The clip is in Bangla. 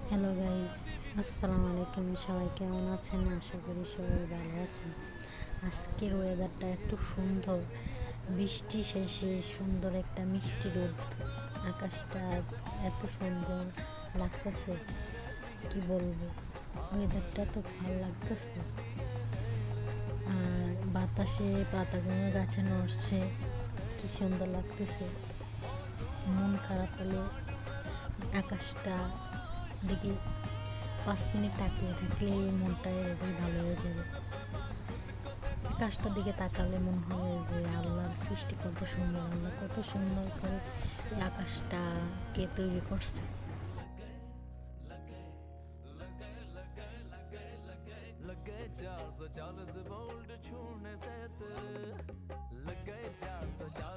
হ্যালো গাইস, আসসালামু আলাইকুম। সবাই কেমন আছেন? আশা করি সবাই ভালো আছেন। আজকের ওয়েদারটা একটু সুন্দর, বৃষ্টি শেষে সুন্দর একটা মিষ্টি রোদ। আকাশটা এত সুন্দর লাগতেছে, কি বলবো। ওয়েদারটা তো ভালো লাগতেছে, আর বাতাসে পাতাগুলো গাছে নড়ছে, কি সুন্দর লাগতেছে। মন খারাপ হলে আকাশটা দিকে 5 মিনিট তাকিয়ে থাকলে মনটা এরকমই ভালো হয়ে যাবে। আকাশটার দিকে তাকালে মনে হবে যে আল্লাহর সৃষ্টি কত সুন্দর, আল্লাহ কত সুন্দর করে এই আকাশটাকে তৈরি করছে। लगे 440 वोल्ट छूने से तेरे लगे 440